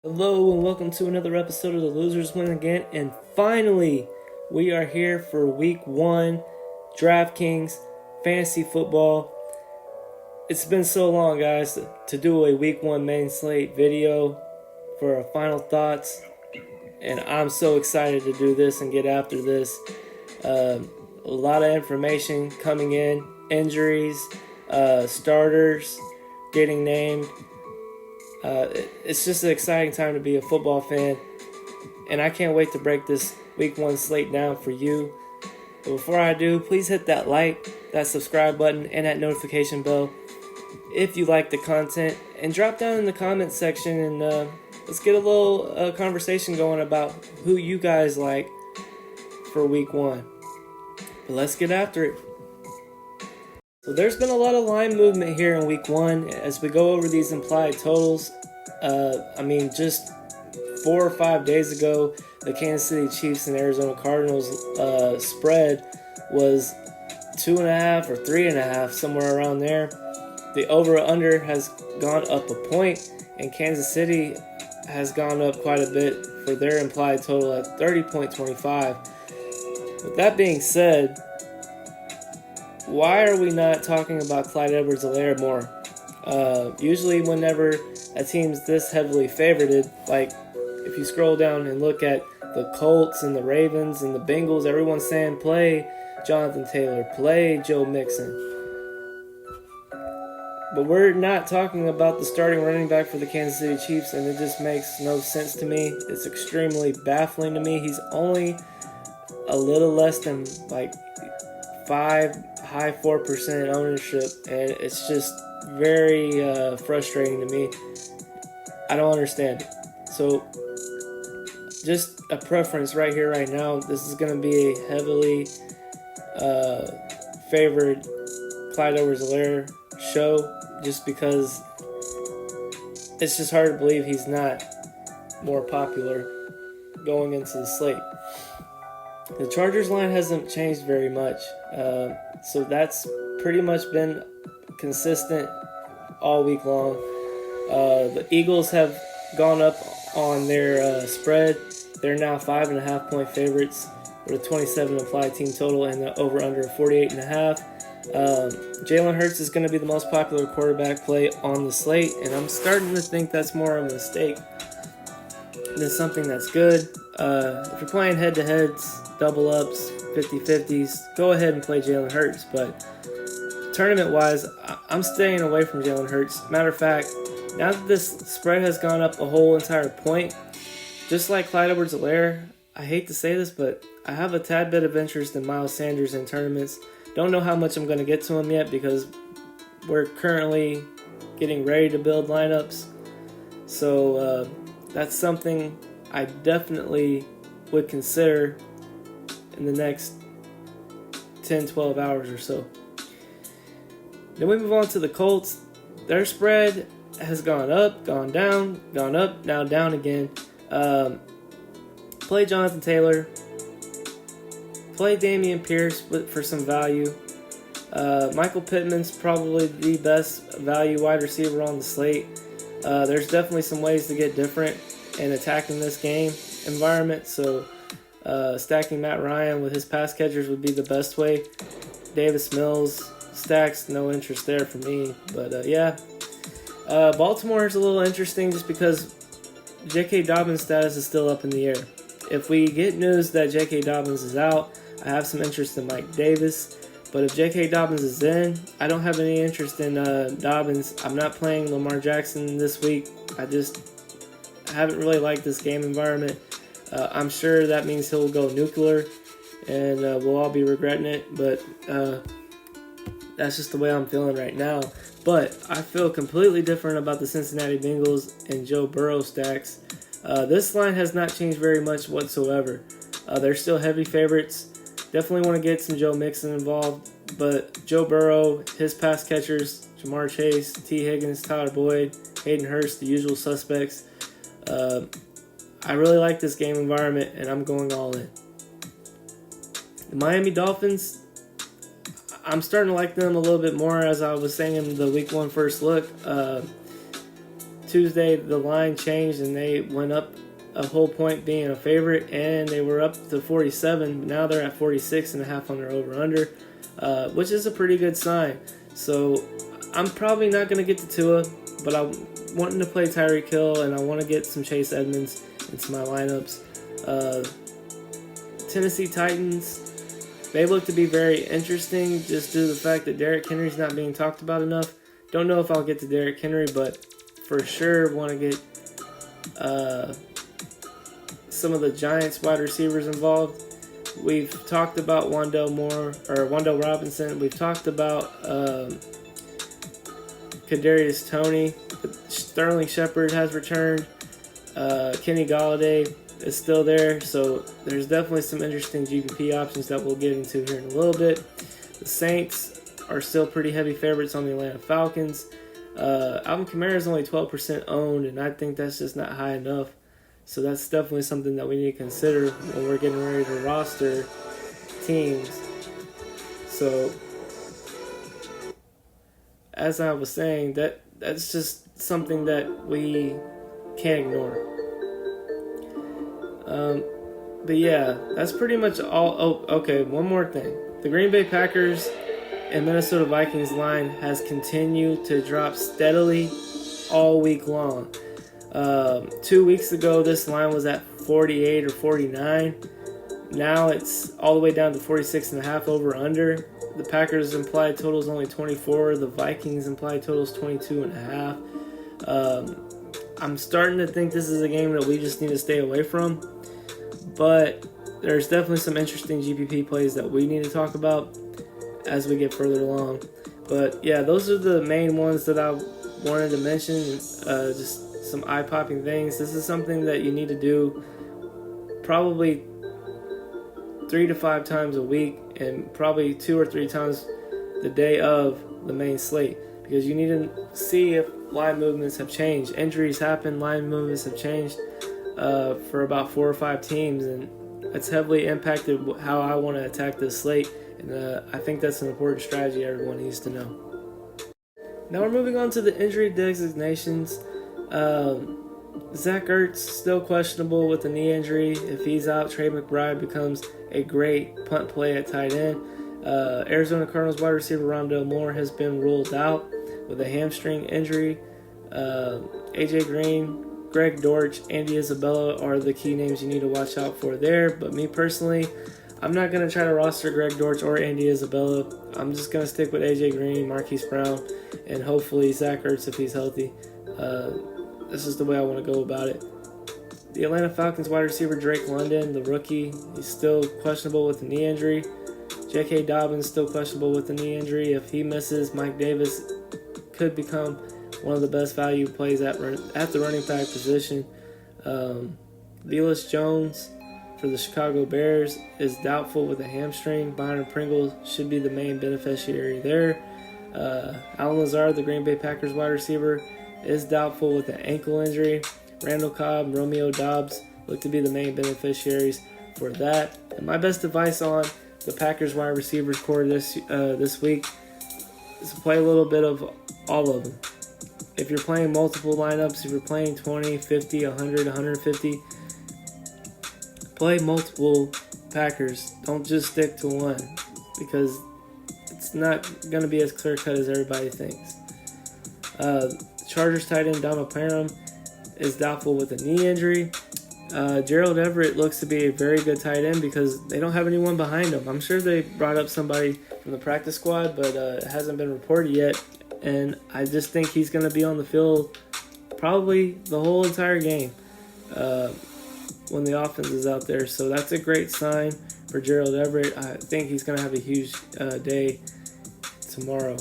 Hello and welcome to another episode of The Losers Win Again, and finally we are here for week 1 Draftkings fantasy football. It's been so long, guys, to do a week 1 main slate video for our final thoughts, and I'm so excited to do this and get after this. A lot of information coming in, injuries, starters getting named. It's just an exciting time to be a football fan, and I can't wait to break this week 1 slate down for you. But before I do, please hit that like, that subscribe button, and that notification bell if you like the content, and drop down in the comments section and let's get a little conversation going about who you guys like for week 1. But let's get after it. So there's been a lot of line movement here in week 1 as we go over these implied totals. Just 4 or 5 days ago, the Kansas City Chiefs and Arizona Cardinals spread was 2.5 or 3.5, somewhere around there. The over/under has gone up a point, and Kansas City has gone up quite a bit for their implied total at 30.25. With that being said, why are we not talking about Clyde Edwards-Helaire more? Usually whenever a team's this heavily favorited, like if you scroll down and look at the Colts and the Ravens and the Bengals, everyone's saying play Jonathan Taylor, play Joe Mixon. But we're not talking about the starting running back for the Kansas City Chiefs, and it just makes no sense to me. It's extremely baffling to me. He's only a little less than like 4% ownership, and it's just very frustrating to me. I don't understand it. So just a preference right here, right now. This is going to be a heavily favored Clyde Edwards-Helaire show, just because it's just hard to believe he's not more popular going into the slate. The Chargers line hasn't changed very much, so that's pretty much been consistent all week long. The Eagles have gone up on their spread. They're now 5.5 point favorites with a 27 implied team total and the over/under of 48.5. Jalen Hurts is going to be the most popular quarterback play on the slate, and I'm starting to think that's more of a mistake than something that's good. If you're playing head-to-heads, double-ups, 50-50s, go ahead and play Jalen Hurts. But tournament-wise, I'm staying away from Jalen Hurts. Matter of fact, now that this spread has gone up a whole entire point, just like Clyde Edwards-Helaire, I hate to say this, but I have a tad bit of interest in Miles Sanders in tournaments. Don't know how much I'm going to get to him yet because we're currently getting ready to build lineups. So that's something I definitely would consider in the next 10-12 hours or so. Then we move on to the Colts. Their spread has gone up, gone down, gone up, now down again. Play Jonathan Taylor. Play Dameon Pierce for some value. Michael Pittman's probably the best value wide receiver on the slate. There's definitely some ways to get different in attacking this game environment, so stacking Matt Ryan with his pass catchers would be the best way. Davis Mills, stacks, no interest there for me. But Baltimore is a little interesting just because J.K. Dobbins' status is still up in the air. If we get news that J.K. Dobbins is out, I have some interest in Mike Davis. But if J.K. Dobbins is in, I don't have any interest in Dobbins. I'm not playing Lamar Jackson this week. I haven't really liked this game environment. I'm sure that means he'll go nuclear, and we'll all be regretting it. But that's just the way I'm feeling right now. But I feel completely different about the Cincinnati Bengals and Joe Burrow stacks. This line has not changed very much whatsoever. They're still heavy favorites. Definitely want to get some Joe Mixon involved, but Joe Burrow, his pass catchers, Jamar Chase, T. Higgins, Tyler Boyd, Hayden Hurst, the usual suspects. I really like this game environment, and I'm going all in. The Miami Dolphins, I'm starting to like them a little bit more, as I was saying in the week 1 first look. Tuesday, the line changed and they went up a whole point being a favorite, and they were up to 47. Now they're at 46.5 on their over-under, which is a pretty good sign. So I'm probably not going to get to Tua, but I'm wanting to play Tyreek Hill, and I want to get some Chase Edmonds into my lineups. Tennessee Titans, they look to be very interesting just due to the fact that Derrick Henry's not being talked about enough. Don't know if I'll get to Derrick Henry, but for sure want to get some of the Giants wide receivers involved. We've talked about Wan'Dale Robinson. We've talked about Kadarius Toney. Sterling Shepard has returned. Kenny Golladay is still there. So there's definitely some interesting GPP options that we'll get into here in a little bit. The Saints are still pretty heavy favorites on the Atlanta Falcons. Alvin Kamara is only 12% owned, and I think that's just not high enough. So that's definitely something that we need to consider when we're getting ready to roster teams. So, as I was saying, that's just something that we can't ignore. But yeah, that's pretty much all. Oh, okay, one more thing. The Green Bay Packers and Minnesota Vikings line has continued to drop steadily all week long. 2 weeks ago, this line was at 48 or 49. Now it's all the way down to 46.5 over under. The Packers implied total is only 24. The Vikings implied total is 22.5. I'm starting to think this is a game that we just need to stay away from. But there's definitely some interesting GPP plays that we need to talk about as we get further along. But yeah, those are the main ones that I wanted to mention. Just some eye-popping things. This is something that you need to do probably 3 to 5 times a week, and probably 2 or 3 times the day of the main slate, because you need to see if line movements have changed. Injuries happen, line movements have changed for about 4 or 5 teams, and it's heavily impacted how I want to attack this slate, and I think that's an important strategy everyone needs to know. Now we're moving on to the injury designations. Zach Ertz still questionable with a knee injury. If he's out, Trey McBride becomes a great punt play at tight end. Arizona Cardinals wide receiver Rondale Moore has been ruled out with a hamstring injury. AJ Green, Greg Dortch, Andy Isabella are the key names you need to watch out for there. But me personally, I'm not going to try to roster Greg Dortch or Andy Isabella. I'm just going to stick with AJ Green, Marquise Brown, and hopefully Zach Ertz if he's healthy. This is the way I want to go about it. The Atlanta Falcons wide receiver Drake London, the rookie, he's still questionable with a knee injury. J.K. Dobbins still questionable with a knee injury. If he misses, Mike Davis could become one of the best value plays at the running back position. Velus Jones for the Chicago Bears is doubtful with a hamstring. Byron Pringle should be the main beneficiary there. Alan Lazard, the Green Bay Packers wide receiver, is doubtful with an ankle injury. Randall Cobb and Romeo Doubs look to be the main beneficiaries for that. And my best advice on the Packers wide receivers core this week is to play a little bit of all of them. If you're playing multiple lineups, if you're playing 20, 50, 100, 150, play multiple Packers. Don't just stick to one, because it's not going to be as clear-cut as everybody thinks. Chargers tight end Donald Parham is doubtful with a knee injury. Gerald Everett looks to be a very good tight end because they don't have anyone behind him. I'm sure they brought up somebody from the practice squad, but it hasn't been reported yet. And I just think he's going to be on the field probably the whole entire game when the offense is out there. So that's a great sign for Gerald Everett. I think he's going to have a huge day tomorrow.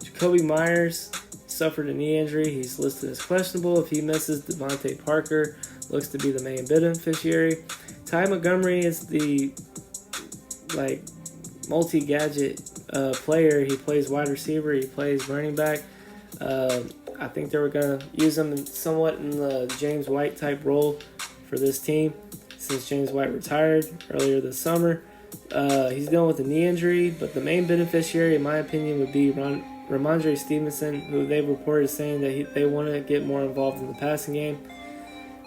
Jacoby Myers suffered a knee injury. He's listed as questionable. If he misses, Devontae Parker looks to be the main beneficiary. Ty Montgomery is the multi-gadget player. He plays wide receiver. He plays running back. I think they were going to use him somewhat in the James White type role for this team since James White retired earlier this summer. He's dealing with a knee injury, but the main beneficiary, in my opinion, would be Ramondre Stevenson, who they've reported saying that they want to get more involved in the passing game.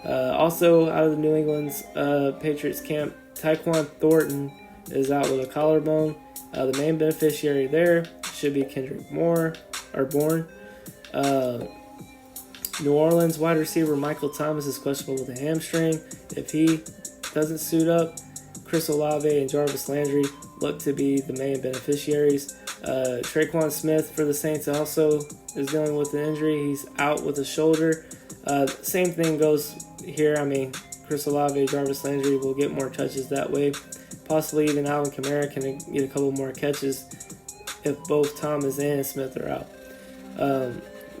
Also, out of the New England's Patriots camp, Tyquan Thornton is out with a collarbone. The main beneficiary there should be Kendrick Bourne. New Orleans wide receiver Michael Thomas is questionable with a hamstring. If he doesn't suit up, Chris Olave and Jarvis Landry look to be the main beneficiaries. Traquan Smith for the Saints also is dealing with an injury. He's out with a shoulder. Same thing goes here. I mean, Chris Olave, Jarvis Landry will get more touches that way. Possibly even Alvin Kamara can get a couple more catches if both Thomas and Smith are out.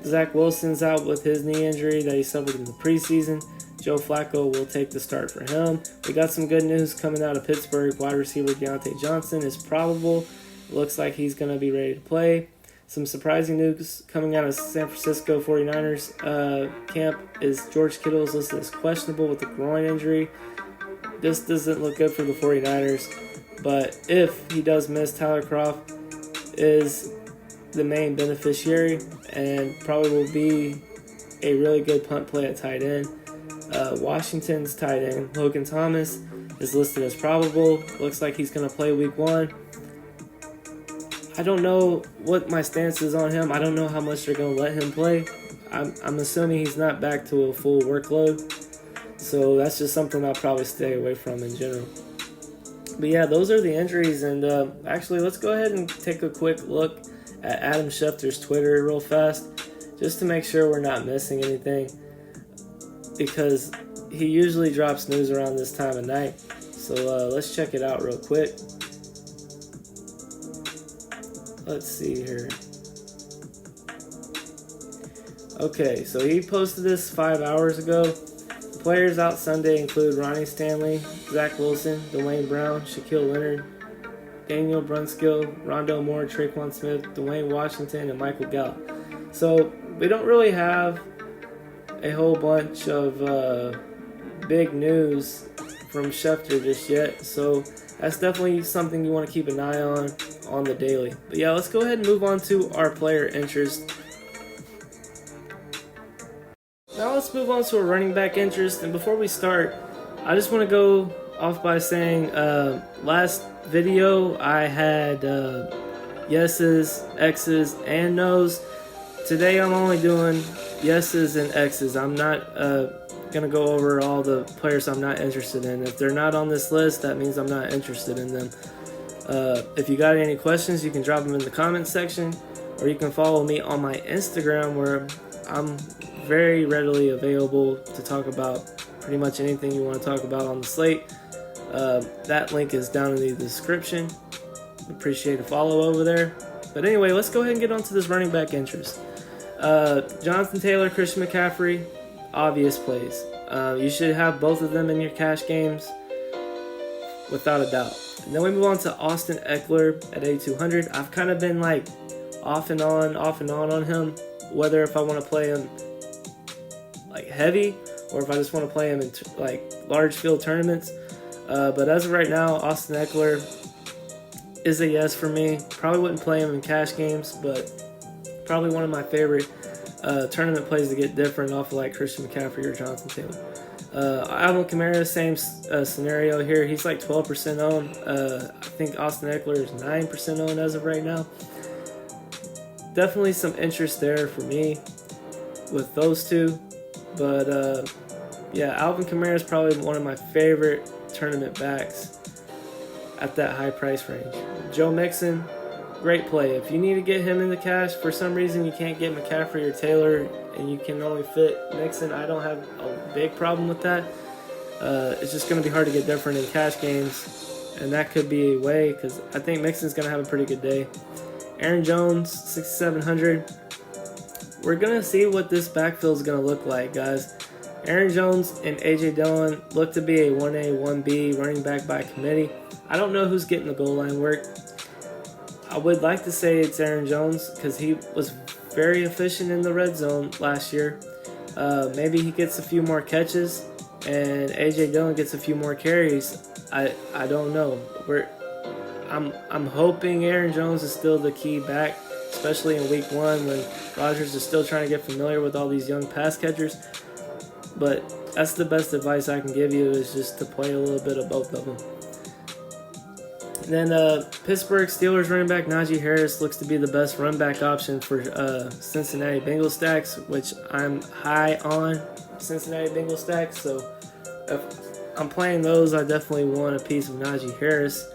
Zach Wilson's out with his knee injury that he suffered in the preseason. Joe Flacco will take the start for him. We got some good news coming out of Pittsburgh. Wide receiver Deontay Johnson is probable. Looks like he's going to be ready to play. Some surprising news coming out of San Francisco 49ers camp is George Kittle is listed as questionable with a groin injury. This doesn't look good for the 49ers, but if he does miss, Tyler Kroft is the main beneficiary and probably will be a really good punt play at tight end. Washington's tight end, Logan Thomas, is listed as probable. Looks like he's going to play week 1. I don't know what my stance is on him. I don't know how much they're going to let him play. I'm assuming he's not back to a full workload. So that's just something I'll probably stay away from in general. But yeah, those are the injuries. And actually, let's go ahead and take a quick look at Adam Schefter's Twitter real fast, just to make sure we're not missing anything, because he usually drops news around this time of night. So let's check it out real quick. Let's see here. Okay, so he posted this 5 hours ago. Players out Sunday include Ronnie Stanley, Zach Wilson, Dwayne Brown, Shaquille Leonard, Daniel Brunskill, Rondale Moore, Traquan Smith, Dwayne Washington, and Michael Gallup. So we don't really have a whole bunch of big news from Schefter just yet. So that's definitely something you want to keep an eye on the daily. But yeah, let's go ahead and move on to our player interest. Now let's move on to a running back interest. And before we start, I just want to go off by saying last video I had yeses, X's, and nos. Today I'm only doing yeses and X's. I'm not going to go over all the players I'm not interested in. If they're not on this list, that means I'm not interested in them. If you got any questions, you can drop them in the comments section, or you can follow me on my Instagram, where I'm very readily available to talk about pretty much anything you want to talk about on the slate. That link is down in the description. Appreciate a follow over there. But anyway, let's go ahead and get on to this running back interest. Jonathan Taylor, Christian McCaffrey, obvious plays. You should have both of them in your cash games without a doubt. And then we move on to Austin Eckler at 8,200. I've kind of been like off and on him, whether if I want to play him like heavy or if I just want to play him in like large field tournaments. But as of right now, Austin Eckler is a yes for me. Probably wouldn't play him in cash games, but probably one of my favorite tournament plays to get different off of like Christian McCaffrey or Jonathan Taylor. Alvin Kamara, same scenario here. He's like 12% owned. I think Austin Eckler is 9% owned as of right now. Definitely some interest there for me with those two. But yeah, Alvin Kamara is probably one of my favorite tournament backs at that high price range. Joe Mixon, great play. If you need to get him in the cash, for some reason you can't get McCaffrey or Taylor and you can only fit Mixon, I don't have a big problem with that. It's just going to be hard to get different in cash games, and that could be a way, because I think Mixon's going to have a pretty good day. Aaron Jones, 6,700. We're going to see what this backfield is going to look like, guys. Aaron Jones and A.J. Dillon look to be a 1A, 1B running back by committee. I don't know who's getting the goal line work. I would like to say it's Aaron Jones, because he was very efficient in the red zone last year. Maybe he gets a few more catches and A.J. Dillon gets a few more carries. I don't know. I'm hoping Aaron Jones is still the key back especially in week one when Rodgers is still trying to get familiar with all these young pass catchers. But that's the best advice I can give you, is just to play a little bit of both of them. And then Pittsburgh Steelers running back Najee Harris looks to be the best run back option for Cincinnati Bengals stacks, which I'm high on Cincinnati Bengals stacks. So if I'm playing those, I definitely want a piece of Najee Harris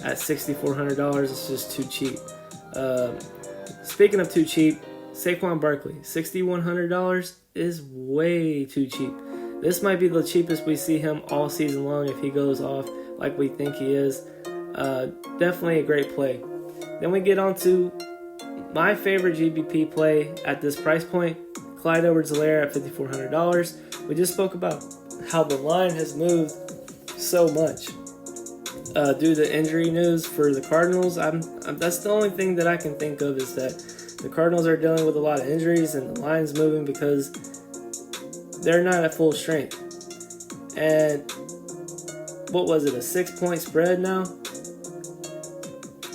at $6,400. It's just too cheap. Speaking of too cheap, Saquon Barkley, $6,100 is way too cheap. This might be the cheapest we see him all season long if he goes off like we think he is. Definitely a great play. Then we get on to my favorite GBP play at this price point, Clyde Edwards-Helaire at $5,400. We just spoke about how the line has moved so much due to injury news for the Cardinals. That's the only thing that I can think of, is that the Cardinals are dealing with a lot of injuries and the line's moving because they're not at full strength. And what was it, a 6-point spread now?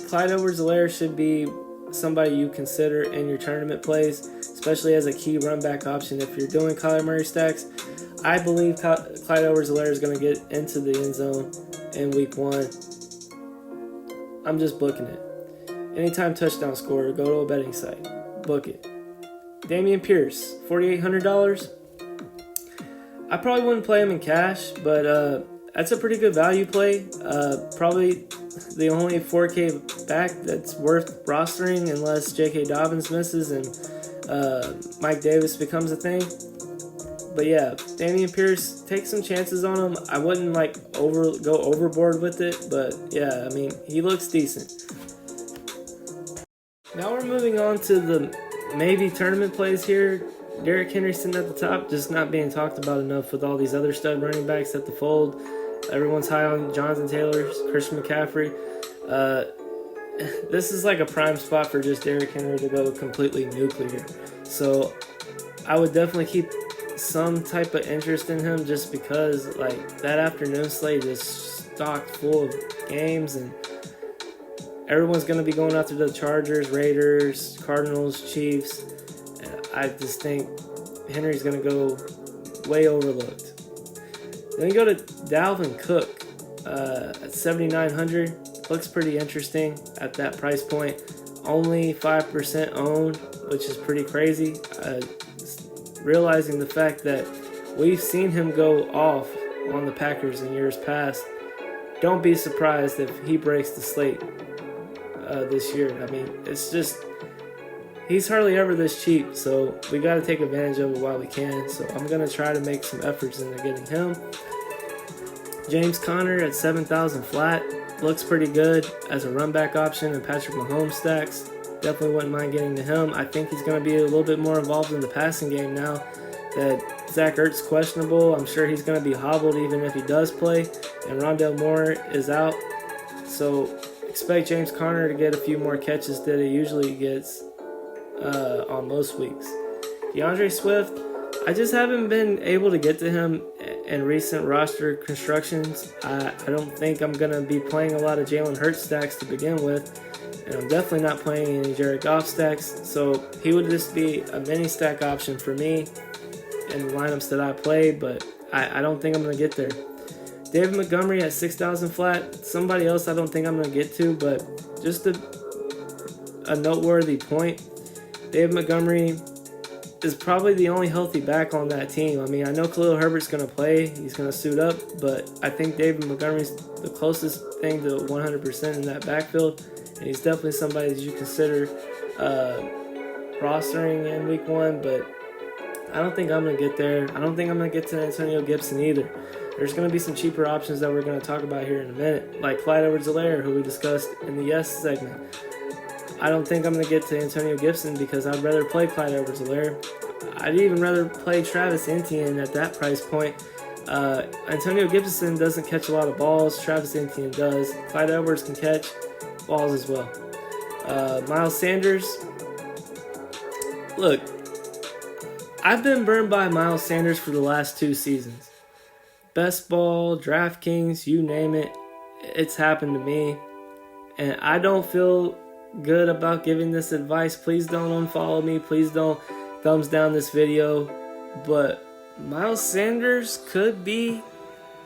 Clyde Edwards-Helaire should be somebody you consider in your tournament plays, especially as a key run back option if you're doing Kyler Murray stacks. I believe Clyde Edwards-Helaire is going to get into the end zone in week one. I'm just booking it. Anytime touchdown scorer, go to a betting site. Book it. Dameon Pierce, $4,800. I probably wouldn't play him in cash, but that's a pretty good value play. Probably the only 4K back that's worth rostering unless J.K. Dobbins misses and Mike Davis becomes a thing. But yeah, Dameon Pierce, take some chances on him. I wouldn't go overboard with it, but yeah, I mean, he looks decent. Now we're moving on to the maybe tournament plays here. Derrick Henry sitting at the top, just not being talked about enough with all these other stud running backs at the fold. Everyone's high on Jonathan Taylor, Christian McCaffrey. This is like a prime spot for just Derrick Henry to go completely nuclear. So I would definitely keep some type of interest in him, just because like that afternoon slate is stocked full of games and everyone's going to be going after the Chargers, Raiders, Cardinals, Chiefs. And I just think Henry's going to go way overlooked. Then we go to Dalvin Cook at $7,900. Looks pretty interesting at that price point. Only 5% owned, which is pretty crazy. Realizing the fact that we've seen him go off on the Packers in years past, don't be surprised if he breaks the slate this year. I mean, it's just, he's hardly ever this cheap, so we got to take advantage of it while we can. So I'm going to try to make some efforts into getting him. James Conner at $7,000 flat. Looks pretty good as a run back option in Patrick Mahomes stacks. Definitely wouldn't mind getting to him. I think he's going to be a little bit more involved in the passing game now that Zach Ertz questionable. I'm sure he's going to be hobbled even if he does play. And Rondale Moore is out. So expect James Conner to get a few more catches than he usually gets on most weeks. DeAndre Swift, I just haven't been able to get to him in recent roster constructions. I don't think I'm going to be playing a lot of Jalen Hurts stacks to begin with. And I'm definitely not playing any Jared Goff stacks. So he would just be a mini stack option for me in the lineups that I play. But I don't think I'm going to get there. David Montgomery at $6,000 flat. Somebody else I don't think I'm going to get to. But just a noteworthy point. David Montgomery is probably the only healthy back on that team. I mean, I know Khalil Herbert's going to play. He's going to suit up. But I think David Montgomery's the closest thing to 100% in that backfield. And he's definitely somebody that you consider rostering in week one. But I don't think I'm going to get there. I don't think I'm going to get to Antonio Gibson either. There's going to be some cheaper options that we're going to talk about here in a minute. Like Clyde Edwards-Helaire, who we discussed in the Yes segment. I don't think I'm going to get to Antonio Gibson because I'd rather play Clyde Edwards-Helaire. I'd even rather play Travis Etienne at that price point. Antonio Gibson doesn't catch a lot of balls. Travis Etienne does. Clyde Edwards can catch balls as well. Miles Sanders. Look, I've been burned by Miles Sanders for the last 2 seasons. Best Ball, Draftkings, you name it. It's happened to me. And I don't feel good about giving this advice. Please don't unfollow me. Please don't thumbs down this video. But Miles Sanders could be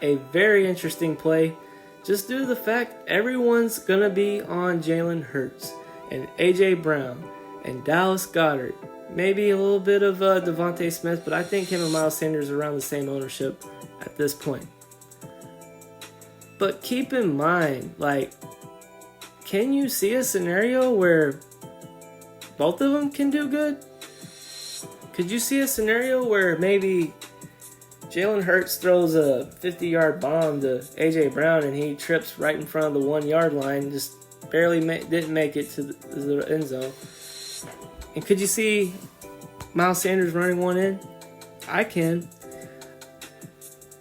a very interesting play, just due to the fact everyone's going to be on Jalen Hurts and A.J. Brown and Dallas Goedert. Maybe a little bit of Devontae Smith, but I think him and Miles Sanders are around the same ownership at this point. But keep in mind, like, can you see a scenario where both of them can do good? Could you see a scenario where maybe Jalen Hurts throws a 50-yard bomb to A.J. Brown and he trips right in front of the 1-yard line, just barely didn't make it to the end zone? And could you see Miles Sanders running one in? I can.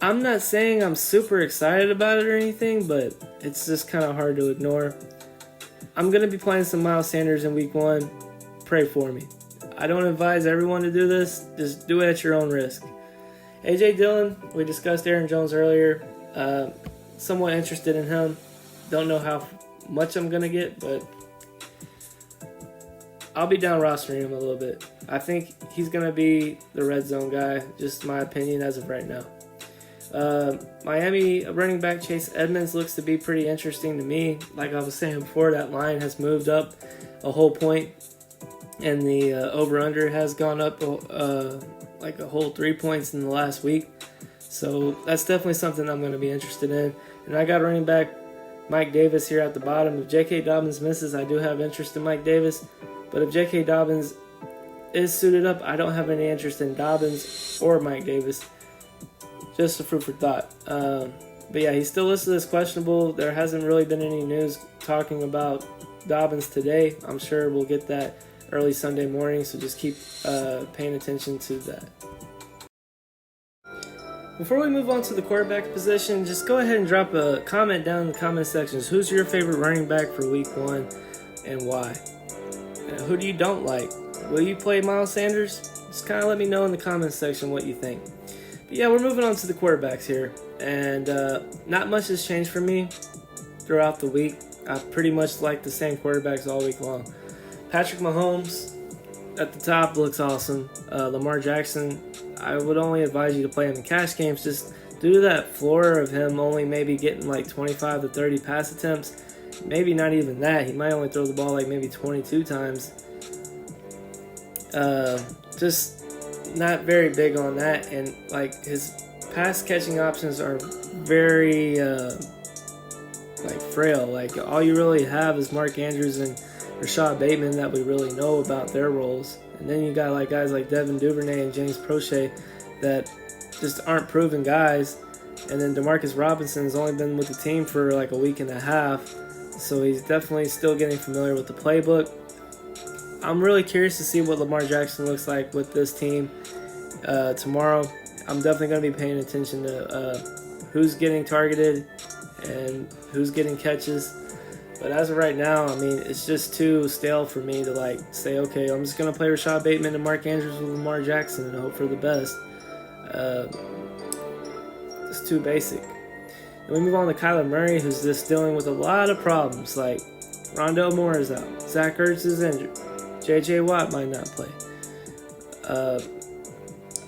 I'm not saying I'm super excited about it or anything, but it's just kind of hard to ignore. I'm going to be playing some Miles Sanders in week 1. Pray for me. I don't advise everyone to do this. Just do it at your own risk. A.J. Dillon, we discussed Aaron Jones earlier. Somewhat interested in him. Don't know how much I'm going to get, but I'll be down rostering him a little bit. I think he's going to be the red zone guy, just my opinion as of right now. Miami running back Chase Edmonds looks to be pretty interesting to me. Like I was saying before, that line has moved up a whole point, and the over-under has gone up like a whole 3 points in the last week. So that's definitely something I'm going to be interested in. And I got running back Mike Davis here at the bottom. If J.K. Dobbins misses, I do have interest in Mike Davis. But if J.K. Dobbins is suited up, I don't have any interest in Dobbins or Mike Davis. Just a food for thought. But yeah, he's still listed as questionable. There hasn't really been any news talking about Dobbins today. I'm sure we'll get that early Sunday morning, so just keep paying attention to that. Before we move on to the quarterback position, just go ahead and drop a comment down in the comment sections. Who's your favorite running back for week 1 and why? Who do you don't like? Will you play Miles Sanders? Just kind of let me know in the comment section what you think. But yeah, we're moving on to the quarterbacks here. And not much has changed for me throughout the week. I pretty much like the same quarterbacks all week long. Patrick Mahomes at the top looks awesome. Lamar Jackson, I would only advise you to play him in cash games just due to that floor of him only maybe getting like 25 to 30 pass attempts. Maybe not even that. He might only throw the ball like maybe 22 times. Just not very big on that. And like his pass catching options are very like frail. Like all you really have is Mark Andrews and Rashad Bateman that we really know about their roles. And then you got like guys like Devin Duvernay and James Prochet that just aren't proven guys. And then Demarcus Robinson's only been with the team for like a week and a half. So he's definitely still getting familiar with the playbook. I'm really curious to see what Lamar Jackson looks like with this team tomorrow. I'm definitely going to be paying attention to who's getting targeted and who's getting catches. But as of right now, I mean, it's just too stale for me to like say, okay, I'm just going to play Rashad Bateman and Mark Andrews with Lamar Jackson and hope for the best. It's too basic. And we move on to Kyler Murray, who's just dealing with a lot of problems. Like Rondale Moore is out, Zach Ertz is injured, J.J. Watt might not play.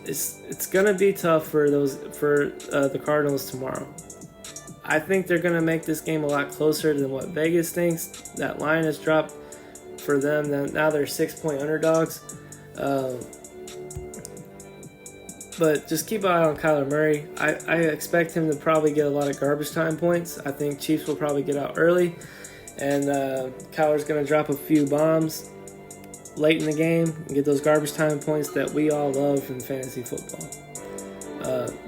It's gonna be tough for the Cardinals tomorrow. I think they're gonna make this game a lot closer than what Vegas thinks. That line has dropped for them. Now they're 6-point underdogs. But just keep an eye on Kyler Murray. I expect him to probably get a lot of garbage time points. I think Chiefs will probably get out early. And Kyler's going to drop a few bombs late in the game and get those garbage time points that we all love in fantasy football.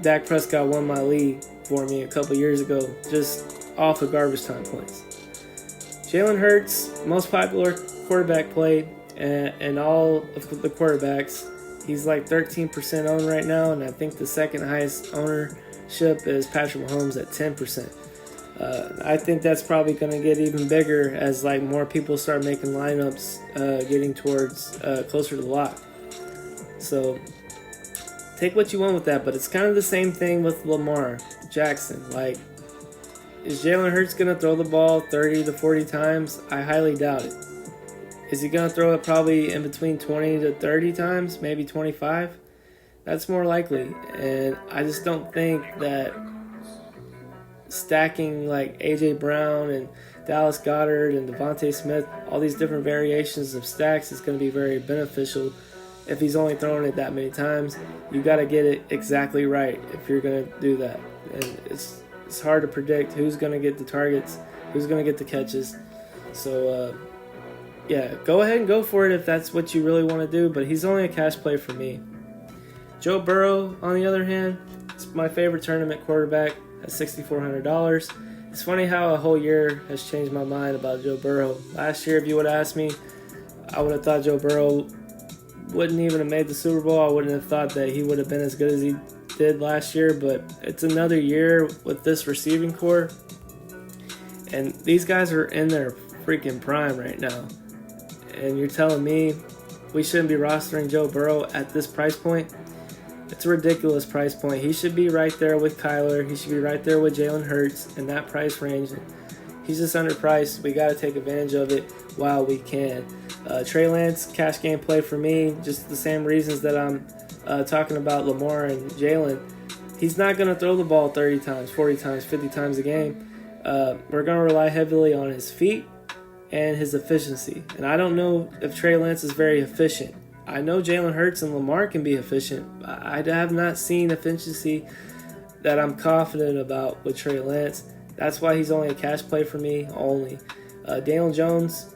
Dak Prescott won my league for me a couple years ago just off of garbage time points. Jalen Hurts, most popular quarterback play and all of the quarterbacks. He's like 13% owned right now, and I think the second highest ownership is Patrick Mahomes at 10%. I think that's probably going to get even bigger as like more people start making lineups getting towards closer to the lock. So take what you want with that, but it's kind of the same thing with Lamar Jackson. Like, is Jalen Hurts going to throw the ball 30 to 40 times? I highly doubt it. Is he going to throw it probably in between 20 to 30 times, maybe 25? That's more likely. And I just don't think that stacking like A.J. Brown and Dallas Goedert and Devontae Smith, all these different variations of stacks is going to be very beneficial if he's only throwing it that many times. You got to get it exactly right if you're going to do that. And it's hard to predict who's going to get the targets, who's going to get the catches. So, yeah, go ahead and go for it if that's what you really want to do, but he's only a cash play for me. Joe Burrow, on the other hand, is my favorite tournament quarterback at $6,400. It's funny how a whole year has changed my mind about Joe Burrow. Last year, if you would have asked me, I would have thought Joe Burrow wouldn't even have made the Super Bowl. I wouldn't have thought that he would have been as good as he did last year, but it's another year with this receiving core, and these guys are in their freaking prime right now. And you're telling me we shouldn't be rostering Joe Burrow at this price point? It's a ridiculous price point. He should be right there with Kyler. He should be right there with Jalen Hurts in that price range. He's just underpriced. We got to take advantage of it while we can. Trey Lance, cash game play for me, just the same reasons that I'm talking about Lamar and Jalen. He's not going to throw the ball 30 times, 40 times, 50 times a game. We're going to rely heavily on his feet and his efficiency. And I don't know if Trey Lance is very efficient. I know Jalen Hurts and Lamar can be efficient. I have not seen efficiency that I'm confident about with Trey Lance. That's why he's only a cash play for me, only. Daniel Jones,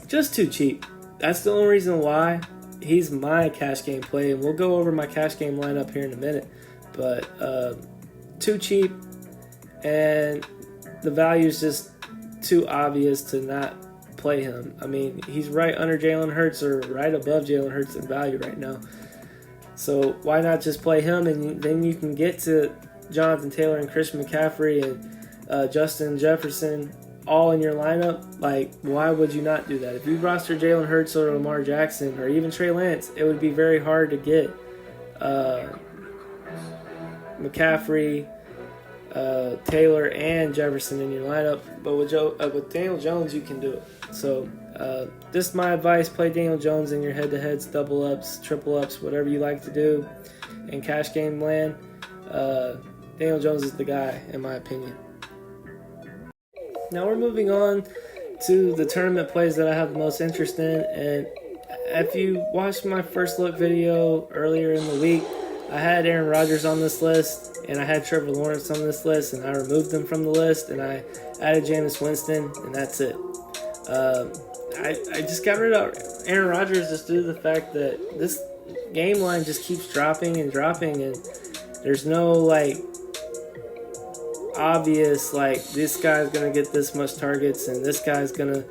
just too cheap. That's the only reason why he's my cash game play. And we'll go over my cash game lineup here in a minute. But too cheap, and the value is just too obvious to not play him. I mean, he's right under Jalen Hurts or right above Jalen Hurts in value right now. So why not just play him, and then you can get to Jonathan Taylor and Christian McCaffrey and Justin Jefferson all in your lineup? Like, why would you not do that? If you roster Jalen Hurts or Lamar Jackson or even Trey Lance, it would be very hard to get McCaffrey, Taylor, and Jefferson in your lineup. But with Daniel Jones, you can do it. So this is my advice. Play Daniel Jones in your head-to-heads, double-ups, triple-ups, whatever you like to do in cash game land. Daniel Jones is the guy, in my opinion. Now we're moving on to the tournament plays that I have the most interest in. And if you watched my first look video earlier in the week, I had Aaron Rodgers on this list, and I had Trevor Lawrence on this list, and I removed them from the list, and I added Jameis Winston, and that's it. I just got rid of Aaron Rodgers just due to the fact that this game line just keeps dropping, and there's no, like, obvious, like, this guy's going to get this much targets, and this guy's going to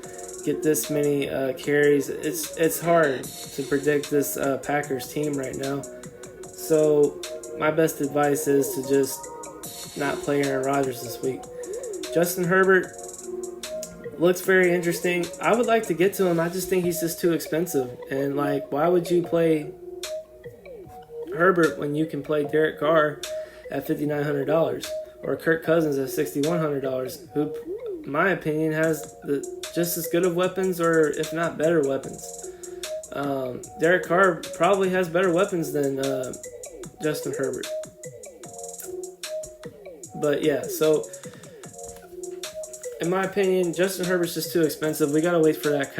get this many carries. It's hard to predict this Packers team right now. So my best advice is to just not play Aaron Rodgers this week. Justin Herbert looks very interesting. I would like to get to him. I just think he's just too expensive. And, like, why would you play Herbert when you can play Derek Carr at $5,900 or Kirk Cousins at $6,100, who, in my opinion, has just as good of weapons, or if not better weapons. Derek Carr probably has better weapons than Justin Herbert. But yeah, so in my opinion, Justin Herbert's just too expensive. We gotta wait for that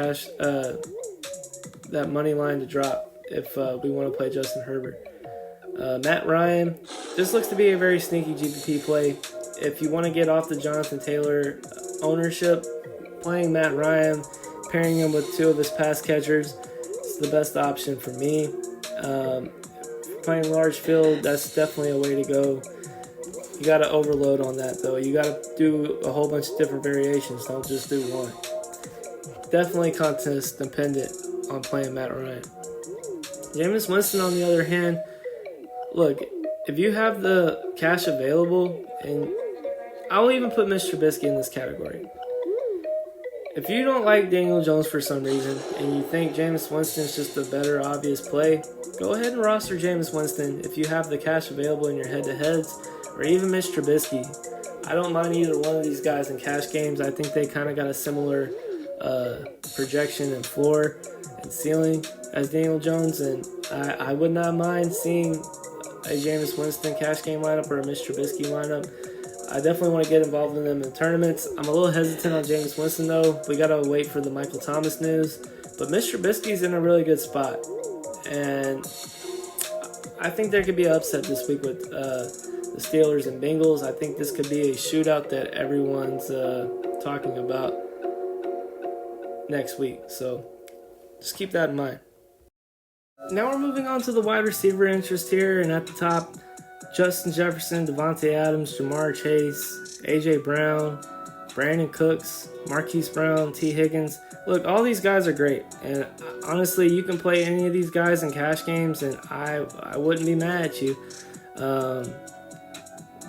that money line to drop if we want to play Justin Herbert. Matt Ryan, this looks to be a very sneaky GPP play. If you want to get off the Jonathan Taylor ownership, playing Matt Ryan, pairing him with two of his pass catchers, is the best option for me. Playing large field, that's definitely a way to go. You got to overload on that, though. You got to do a whole bunch of different variations. Don't just do one. Definitely contest dependent on playing Matt Ryan. Jameis Winston, on the other hand, look, if you have the cash available, and I'll even put Mr. Trubisky in this category. If you don't like Daniel Jones for some reason, and you think Jameis Winston is just a better obvious play, go ahead and roster Jameis Winston if you have the cash available in your head-to-heads, or even Mr. Trubisky. I don't mind either one of these guys in cash games. I think they kind of got a similar projection and floor and ceiling as Daniel Jones, and I would not mind seeing a Jameis Winston cash game lineup or a Mitch Trubisky lineup. I definitely want to get involved in them in tournaments. I'm a little hesitant on Jameis Winston, though. We got to wait for the Michael Thomas news. But Mitch Trubisky's in a really good spot. And I think there could be an upset this week with the Steelers and Bengals. I think this could be a shootout that everyone's talking about next week. So just keep that in mind. Now we're moving on to the wide receiver interest here. And at the top, Justin Jefferson, Devontae Adams, Jamar Chase, A.J. Brown, Brandon Cooks, Marquise Brown, T. Higgins. Look, all these guys are great. And honestly, you can play any of these guys in cash games, and I wouldn't be mad at you.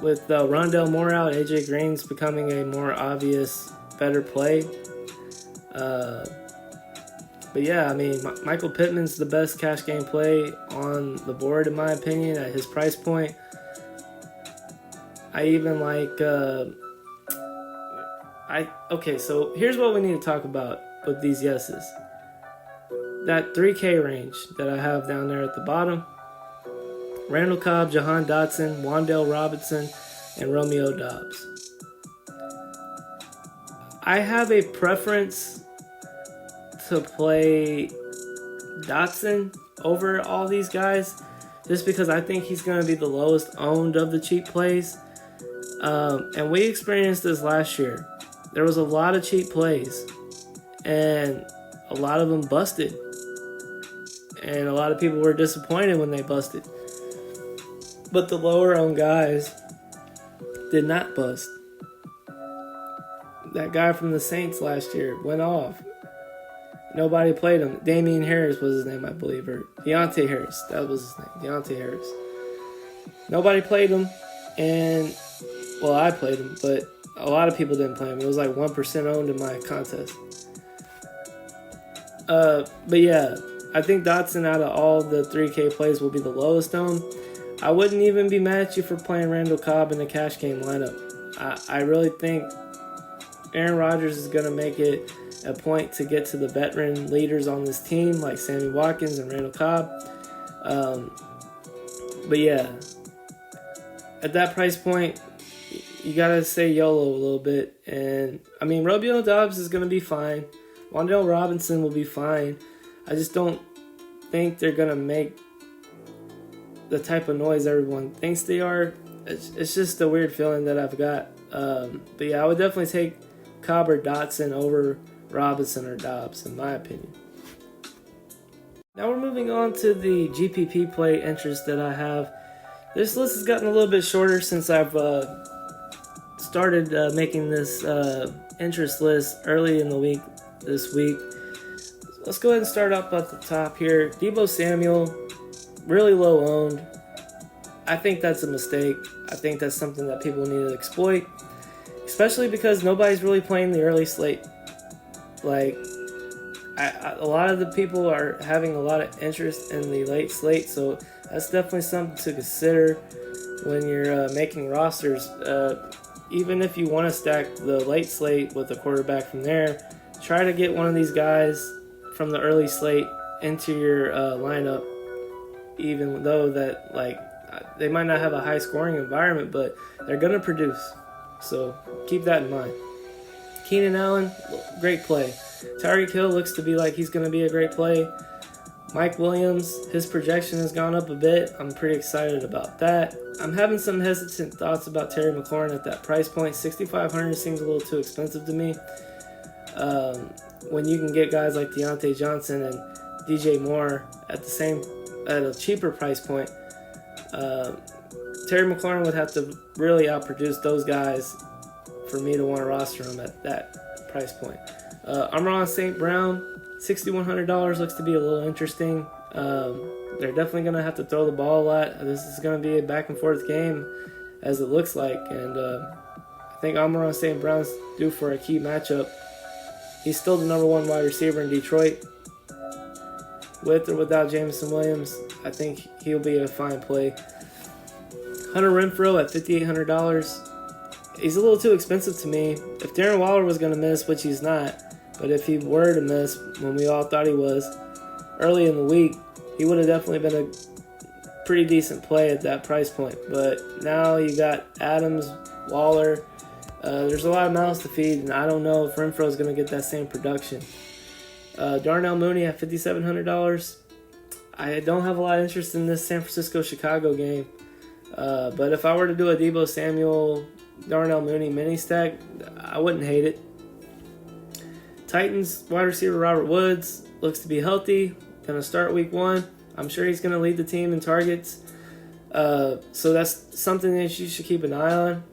With Rondale Moore out, A.J. Green's becoming a more obvious, better play. But yeah, I mean, Michael Pittman's the best cash game play on the board, in my opinion, at his price point. I even like, okay, so here's what we need to talk about with these yeses. That 3K range that I have down there at the bottom. Randall Cobb, Jahan Dotson, Wan'Dale Robinson, and Romeo Doubs. I have a preference to play Dotson over all these guys just because I think he's going to be the lowest owned of the cheap plays. And we experienced this last year. There was a lot of cheap plays, and a lot of them busted. And a lot of people were disappointed when they busted. But the lower owned guys did not bust. That guy from the Saints last year went off. Nobody played him. Damian Harris was his name, I believe, or Deontay Harris. That was his name, Deontay Harris. Nobody played him, and, well, I played him, but a lot of people didn't play him. It was like 1% owned in my contest. But yeah, I think Dotson out of all the 3K plays will be the lowest owned. I wouldn't even be mad at you for playing Randall Cobb in the cash game lineup. I really think Aaron Rodgers is going to make it a point to get to the veteran leaders on this team like Sammy Watkins and Randall Cobb. But yeah, at that price point, you got to say YOLO a little bit. And I mean, Romeo Doubs is going to be fine. Wan'Dale Robinson will be fine. I just don't think they're going to make the type of noise everyone thinks they are. It's just a weird feeling that I've got. But yeah, I would definitely take Cobb or Dotson over Robinson or Dobbs, in my opinion. Now we're moving on to the GPP play interest that I have. This list has gotten a little bit shorter since I've started making this interest list early in the week this week. Let's go ahead and start up at the top here. Deebo Samuel, really low owned. I think that's a mistake. I think that's something that people need to exploit, especially because nobody's really playing the early slate. Like, a lot of the people are having a lot of interest in the late slate, so that's definitely something to consider when you're making rosters. Even if you want to stack the late slate with a quarterback from there, try to get one of these guys from the early slate into your lineup, even though that, like, they might not have a high scoring environment, but they're going to produce. So keep that in mind. Keenan Allen, great play. Tyreek Hill looks to be like he's going to be a great play. Mike Williams, his projection has gone up a bit. I'm pretty excited about that. I'm having some hesitant thoughts about Terry McLaurin at that price point. $6,500 seems a little too expensive to me. When you can get guys like Deontay Johnson and DJ Moore at a cheaper price point, Terry McLaurin would have to really outproduce those guys for me to want to roster him at that price point. Amon St. Brown, $6,100 looks to be a little interesting. They're definitely going to have to throw the ball a lot. This is going to be a back and forth game, as it looks like. And I think Amon St. Brown's due for a key matchup. He's still the number one wide receiver in Detroit. With or without Jameson Williams, I think he'll be a fine play. Hunter Renfrow at $5,800. He's a little too expensive to me. If Darren Waller was going to miss, which he's not, But if he were to miss when we all thought he was early in the week, he would have definitely been a pretty decent play at that price point. But now you got Adams, Waller. There's a lot of mouths to feed, and I don't know if Renfro is going to get that same production. Darnell Mooney at $5,700. I don't have a lot of interest in this San Francisco-Chicago game. But if I were to do a Deebo Samuel, Darnell Mooney mini stack, I wouldn't hate it. Titans wide receiver Robert Woods looks to be healthy. Going to start week 1. I'm sure he's going to lead the team in targets. So that's something that you should keep an eye on.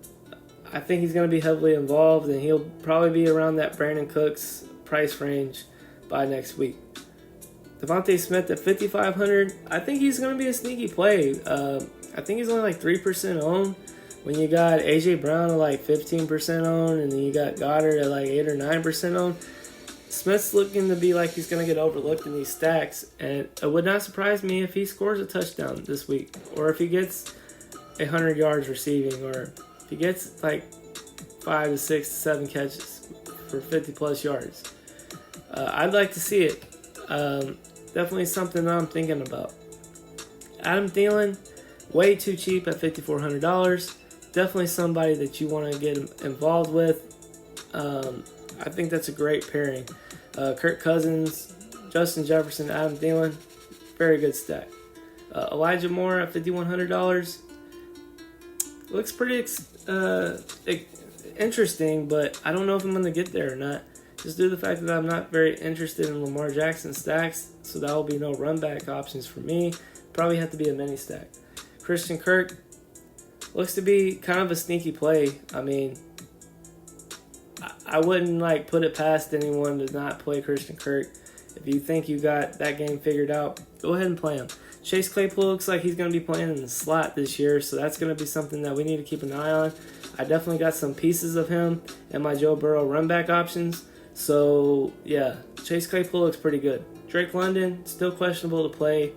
I think he's going to be heavily involved, and he'll probably be around that Brandon Cooks price range by next week. Devontae Smith at $5,500. I think he's going to be a sneaky play. I think he's only like 3% owned. When you got A.J. Brown at like 15% owned, and then you got Goddard at like 8 or 9% owned, Smith's looking to be like he's going to get overlooked in these stacks. And it would not surprise me if he scores a touchdown this week, or if he gets 100 yards receiving, or if he gets like 5 to 6 to 7 catches for 50-plus yards. I'd like to see it. Definitely something that I'm thinking about. Adam Thielen, way too cheap at $5,400. Definitely somebody that you want to get involved with. I think that's a great pairing. Kirk Cousins, Justin Jefferson, Adam Thielen, very good stack. Elijah Moore at $5,100. Looks pretty interesting, but I don't know if I'm going to get there or not. Just due to the fact that I'm not very interested in Lamar Jackson stacks, so that will be no run back options for me. Probably have to be a mini stack. Christian Kirk looks to be kind of a sneaky play. I mean, I wouldn't like put it past anyone to not play Christian Kirk. If you think you got that game figured out, go ahead and play him. Chase Claypool looks like he's going to be playing in the slot this year, so that's going to be something that we need to keep an eye on. I definitely got some pieces of him in my Joe Burrow run back options. So, yeah, Chase Claypool looks pretty good. Drake London, still questionable to play.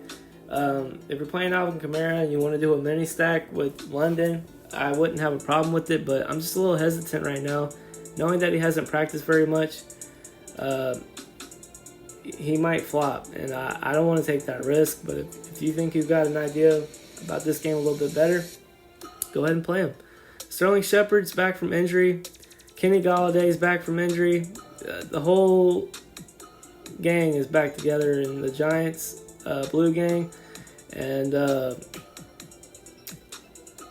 If you're playing Alvin Kamara and you want to do a mini stack with London, I wouldn't have a problem with it, but I'm just a little hesitant right now. Knowing that he hasn't practiced very much, he might flop, and I don't want to take that risk. But if you think you've got an idea about this game a little bit better, go ahead and play him. Sterling Shepard's back from injury. Kenny Galladay's back from injury. The whole gang is back together in the Giants Blue Gang, and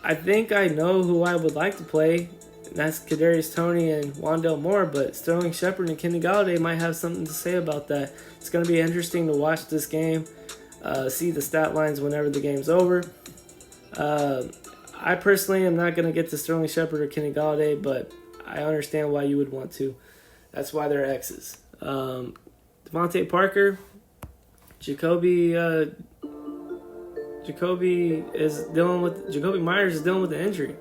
I think I know who I would like to play. And that's Kadarius Toney and Wandale Moore, but Sterling Shepard and Kenny Galladay might have something to say about that. It's going to be interesting to watch this game, see the stat lines whenever the game's over. I personally am not going to get to Sterling Shepard or Kenny Galladay, but I understand why you would want to. That's why they're X's. Devontae Parker, Jacoby Myers is dealing with the injury.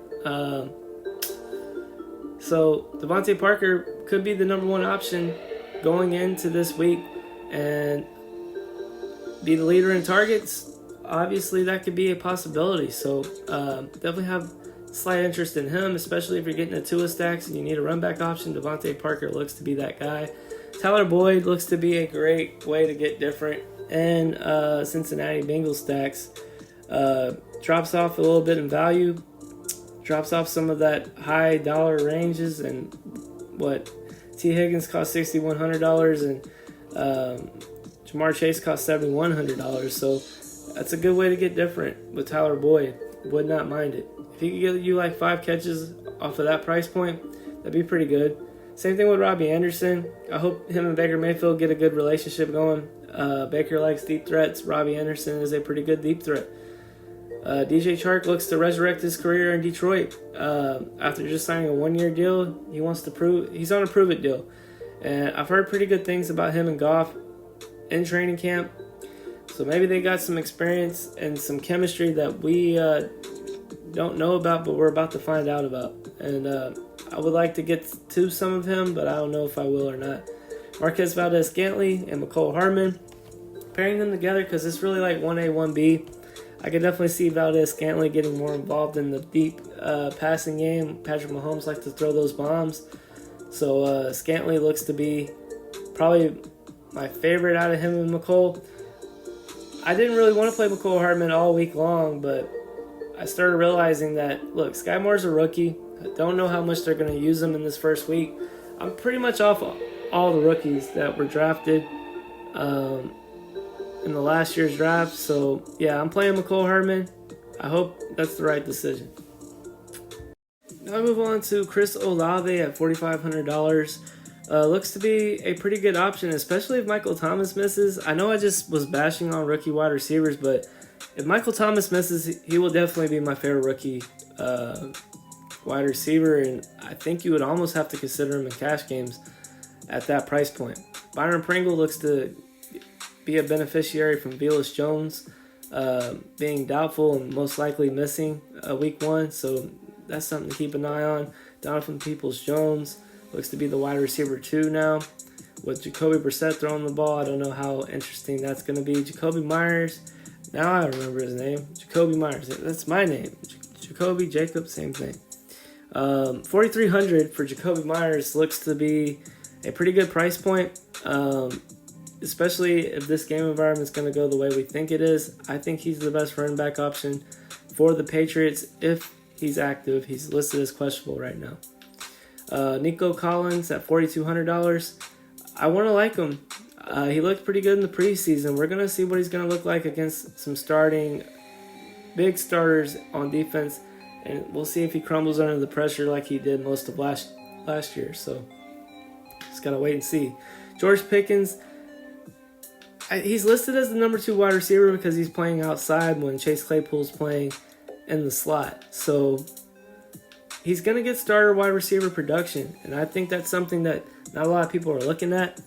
So Devontae Parker could be the number one option going into this week and be the leader in targets. Obviously, that could be a possibility. So definitely have slight interest in him, especially if you're getting a Tua stacks and you need a run back option. Devontae Parker looks to be that guy. Tyler Boyd looks to be a great way to get different. And Cincinnati Bengals stacks drops off a little bit in value. Drops off some of that high dollar ranges, and what T. Higgins cost $6,100 and Jamar Chase cost $7,100. So that's a good way to get different with Tyler Boyd. Would not mind it. If he could get you like 5 catches off of that price point, that'd be pretty good. Same thing with Robbie Anderson. I hope him and Baker Mayfield get a good relationship going. Baker likes deep threats. Robbie Anderson is a pretty good deep threat. DJ Chark looks to resurrect his career in Detroit. After just signing a 1-year deal, he's on a prove-it deal. And I've heard pretty good things about him and Goff in training camp. So maybe they got some experience and some chemistry that we don't know about, but we're about to find out about. And I would like to get to some of him, but I don't know if I will or not. Marquez Valdez-Scantling and McCole Hardman. Pairing them together because it's really like 1A, 1B. I could definitely see Valdez-Scantling getting more involved in the deep passing game. Patrick Mahomes likes to throw those bombs. So Scantling looks to be Probably my favorite out of him and McCole. I didn't really want to play McCole Hardman all week long, but I started realizing that, look, Sky Moore's a rookie. I don't know how much they're going to use him in this first week. I'm pretty much off all the rookies that were drafted in the last year's draft. So, yeah, I'm playing McCole Hardman. I hope that's the right decision. Now I move on to Chris Olave at $4,500. Looks to be a pretty good option, especially if Michael Thomas misses. I know I just was bashing on rookie wide receivers, but if Michael Thomas misses, he will definitely be my favorite rookie wide receiver, and I think you would almost have to consider him in cash games at that price point. Byron Pringle looks to be a beneficiary from Velus Jones being doubtful and most likely missing week 1, so that's something to keep an eye on. Donovan Peoples-Jones looks to be the wide receiver 2 now, with Jacoby Brissett throwing the ball. I don't know how interesting that's going to be. Jacoby Myers, now I remember his name. Jacoby Myers, that's my name. Jacoby, Jacob, same thing. 4,300 for Jacoby Myers looks to be a pretty good price point, especially if this game environment is going to go the way we think it is. I think he's the best running back option for the Patriots if he's active. He's listed as questionable right now. Nico Collins at $4,200. I want to like him. He looked pretty good in the preseason. We're going to see what he's going to look like against some big starters on defense, and we'll see if he crumbles under the pressure like he did most of last year. So just got to wait and see. George Pickens, he's listed as the number 2 wide receiver because he's playing outside when Chase Claypool's playing in the slot. So he's going to get starter wide receiver production, and I think that's something that not a lot of people are looking at.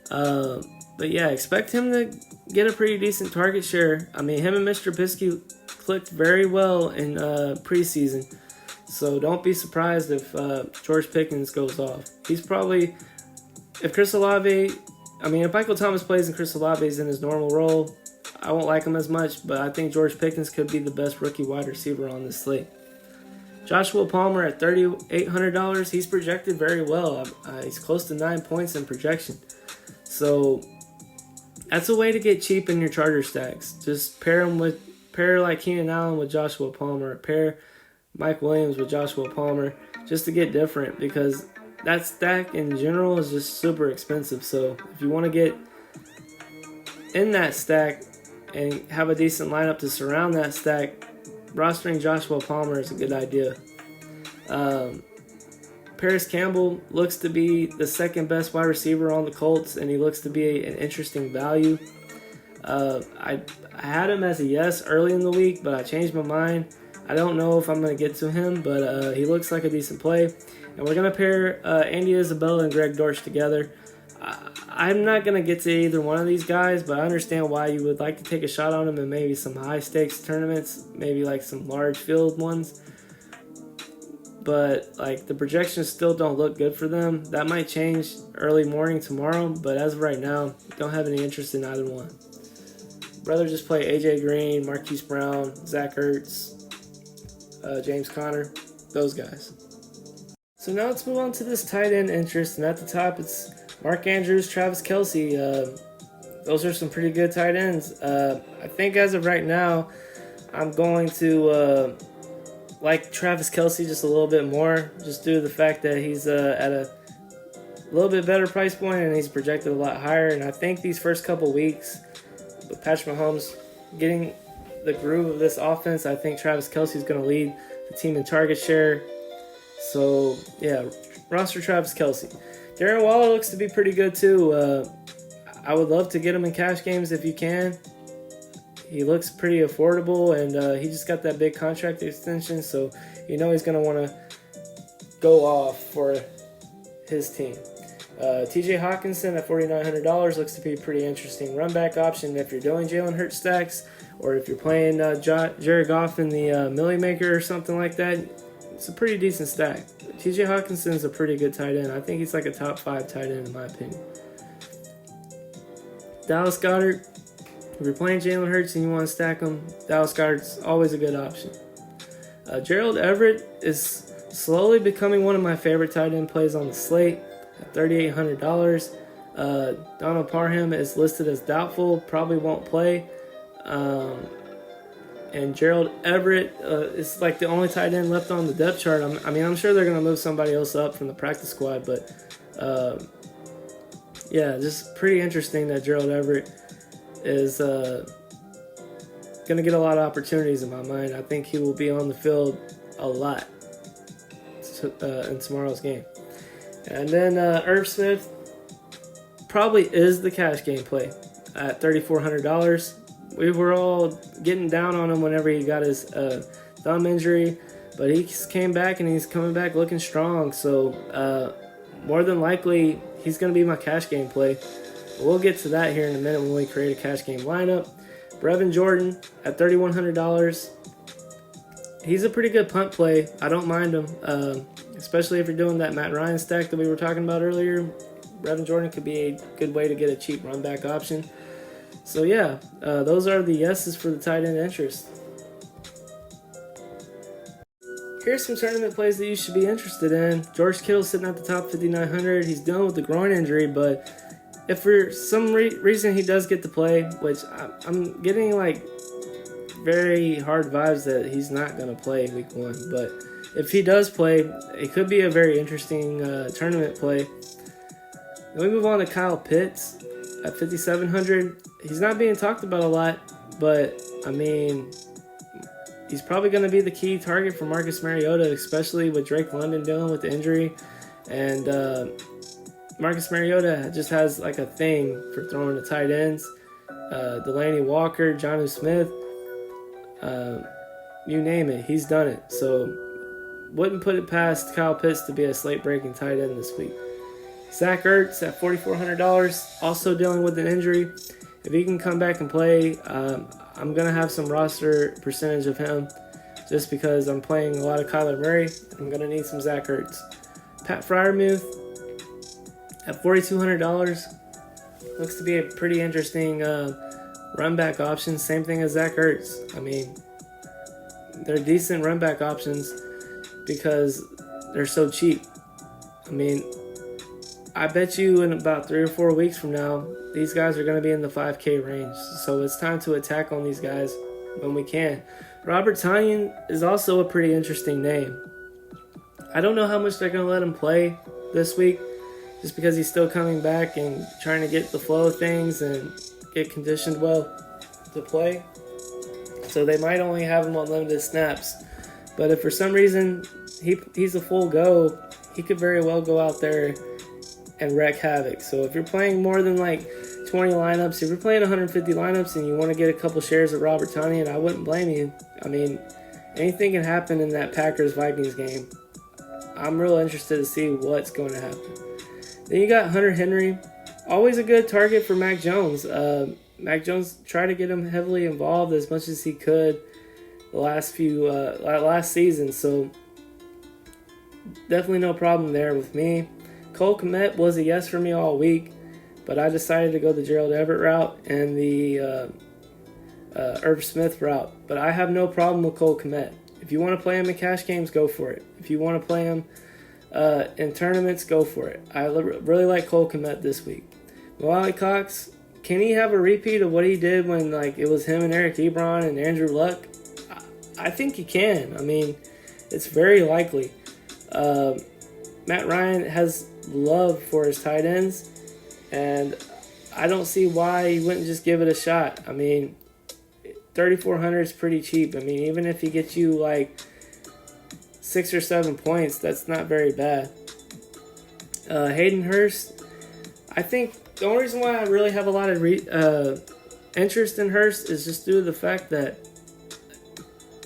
But yeah, expect him to get a pretty decent target share. I mean, him and Mr. Trubisky clicked very well in preseason, so don't be surprised if George Pickens goes off. He's probably, if Michael Thomas plays and Chris Olave is in his normal role, I won't like him as much, but I think George Pickens could be the best rookie wide receiver on this slate. Joshua Palmer at $3,800. He's projected very well. He's close to 9 points in projection. So that's a way to get cheap in your Charger stacks. Just pair like Keenan Allen with Joshua Palmer. Pair Mike Williams with Joshua Palmer just to get different, because that stack in general is just super expensive. So if you want to get in that stack and have a decent lineup to surround that stack, rostering Joshua Palmer is a good idea. Paris Campbell looks to be the second best wide receiver on the Colts, and he looks to be an interesting value. I had him as a yes early in the week, but I changed my mind. I don't know if I'm going to get to him, but he looks like a decent play. And we're going to pair Andy Isabella and Greg Dortch together. I'm not going to get to either one of these guys, but I understand why you would like to take a shot on them in maybe some high-stakes tournaments, maybe like some large field ones. But like the projections still don't look good for them. That might change early morning tomorrow, but as of right now, don't have any interest in either one. Rather just play AJ Green, Marquise Brown, Zach Ertz, James Conner, those guys. So now let's move on to this tight end interest, and at the top it's Mark Andrews, Travis Kelce. Those are some pretty good tight ends. I think as of right now, I'm going to like Travis Kelce just a little bit more, just due to the fact that he's at a little bit better price point and he's projected a lot higher. And I think these first couple weeks with Patrick Mahomes getting the groove of this offense, I think Travis Kelce is going to lead the team in target share. So yeah, roster Travis Kelce. Darren Waller looks to be pretty good too. I would love to get him in cash games if you can. He looks pretty affordable, and he just got that big contract extension, so you know he's going to want to go off for his team. TJ Hawkinson at $4,900 looks to be a pretty interesting run back option if you're doing Jalen Hurts stacks, or if you're playing Jared Goff in the Millie Maker or something like that. It's a pretty decent stack. TJ Hawkinson is a pretty good tight end. I think he's like a top 5 tight end in my opinion. Dallas Goedert. If you're playing Jalen Hurts and you want to stack him, Dallas Goedert's always a good option. Gerald Everett is slowly becoming one of my favorite tight end plays on the slate at $3,800. Donald Parham is listed as doubtful, probably won't play. And Gerald Everett is like the only tight end left on the depth chart. I'm sure they're going to move somebody else up from the practice squad, but yeah, just pretty interesting that Gerald Everett is going to get a lot of opportunities in my mind. I think he will be on the field a lot in tomorrow's game. And then Irv Smith probably is the cash game play at $3,400. We were all getting down on him whenever he got his thumb injury, but he came back and he's coming back looking strong. So more than likely, he's going to be my cash game play. We'll get to that here in a minute when we create a cash game lineup. Brevin Jordan at $3,100. He's a pretty good punt play. I don't mind him, especially if you're doing that Matt Ryan stack that we were talking about earlier. Brevin Jordan could be a good way to get a cheap run back option. So yeah, those are the yeses for the tight end interest. Here's some tournament plays that you should be interested in. George Kittle sitting at the top 5,900. He's dealing with the groin injury, but if for some reason he does get to play, which I'm getting like very hard vibes that he's not going to play week 1, but if he does play, it could be a very interesting tournament play. Then we move on to Kyle Pitts at 5,700. He's not being talked about a lot, but I mean, he's probably going to be the key target for Marcus Mariota, especially with Drake London dealing with the injury. And Marcus Mariota just has like a thing for throwing the tight ends. Delaney Walker, Jonnu Smith, you name it, he's done it. So wouldn't put it past Kyle Pitts to be a slate-breaking tight end this week. Zach Ertz at $4,400, also dealing with an injury. If he can come back and play, I'm going to have some roster percentage of him just because I'm playing a lot of Kyler Murray. I'm going to need some Zach Ertz. Pat Freiermuth at $4,200. Looks to be a pretty interesting run back option. Same thing as Zach Ertz. I mean, they're decent run back options because they're so cheap. I mean, I bet you in about 3 or 4 weeks from now, these guys are going to be in the 5K range. So it's time to attack on these guys when we can. Robert Tonyan is also a pretty interesting name. I don't know how much they're going to let him play this week just because he's still coming back and trying to get the flow of things and get conditioned well to play. So they might only have him on limited snaps. But if for some reason he's a full go, he could very well go out there and wreak havoc. So if you're playing more than like 20 lineups, if you're playing 150 lineups and you want to get a couple shares of Robert Tonyan, I wouldn't blame you. I mean, anything can happen in that Packers-Vikings game. I'm real interested to see what's going to happen. Then you got Hunter Henry, always a good target for Mac Jones. Mac Jones tried to get him heavily involved as much as he could the last season, so definitely no problem there with me. Cole Kmet was a yes for me all week, but I decided to go the Gerald Everett route and the Irv Smith route. But I have no problem with Cole Kmet. If you want to play him in cash games, go for it. If you want to play him in tournaments, go for it. I really like Cole Kmet this week. Wally Cox, can he have a repeat of what he did when it was him and Eric Ebron and Andrew Luck? I think he can. I mean, it's very likely. Matt Ryan has love for his tight ends, and I don't see why he wouldn't just give it a shot. I mean, $3,400 is pretty cheap. I mean, even if he gets you 6 or 7 points, that's not very bad. Hayden Hurst, I think the only reason why I really have a lot of interest in Hurst is just due to the fact that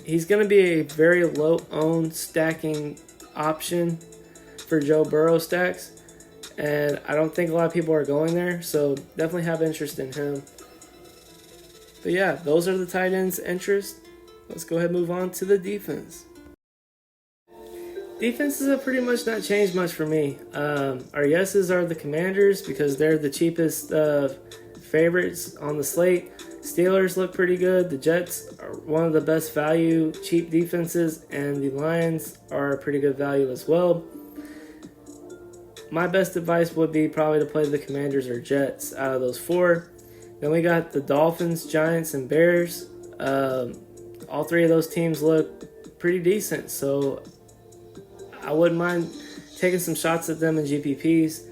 he's going to be a very low-owned stacking option for Joe Burrow stacks, and I don't think a lot of people are going there, so definitely have interest in him. But yeah, those are the tight ends' interest. Let's go ahead and move on to the defense. Defenses have pretty much not changed much for me. Our yeses are the Commanders because they're the cheapest favorites on the slate. Steelers look pretty good. The Jets are one of the best value, cheap defenses, and the Lions are a pretty good value as well. my best advice would be probably to play the Commanders or Jets out of those four. Then we got the Dolphins, Giants, and Bears. All three of those teams look pretty decent, so I wouldn't mind taking some shots at them in GPPs.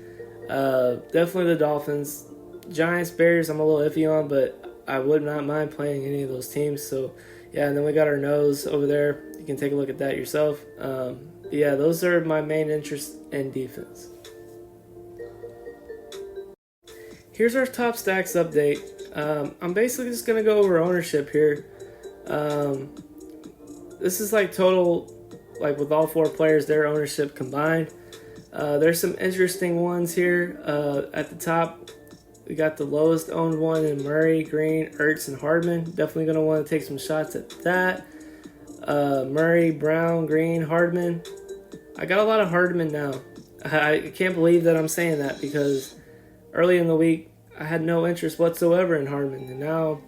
Definitely the Dolphins. Giants, Bears, I'm a little iffy on, but I would not mind playing any of those teams. So, yeah, and then we got our nose over there. You can take a look at that yourself. Yeah, those are my main interests in defense. Here's our top stacks update. I'm basically just going to go over ownership here. This is like total, like with all four players, their ownership combined. There's some interesting ones here. At the top, we got the lowest owned one in Murray, Green, Ertz, and Hardman. Definitely going to want to take some shots at that. Murray, Brown, Green, Hardman. I got a lot of Hardman now. I can't believe that I'm saying that because early in the week, I had no interest whatsoever in Hardman, and now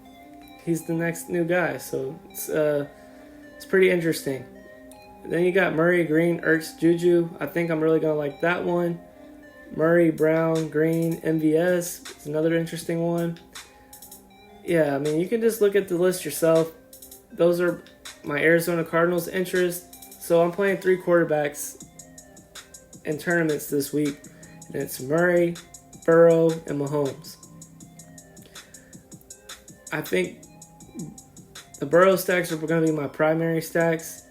he's the next new guy. So it's pretty interesting. Then you got Murray, Green, Ertz, Juju. I think I'm really going to like that one. Murray, Brown, Green, MVS is another interesting one. Yeah, I mean, you can just look at the list yourself. Those are my Arizona Cardinals interest. So I'm playing 3 quarterbacks in tournaments this week. And it's Murray, Burrow, and Mahomes. I think the Burrow stacks are going to be my primary stacks.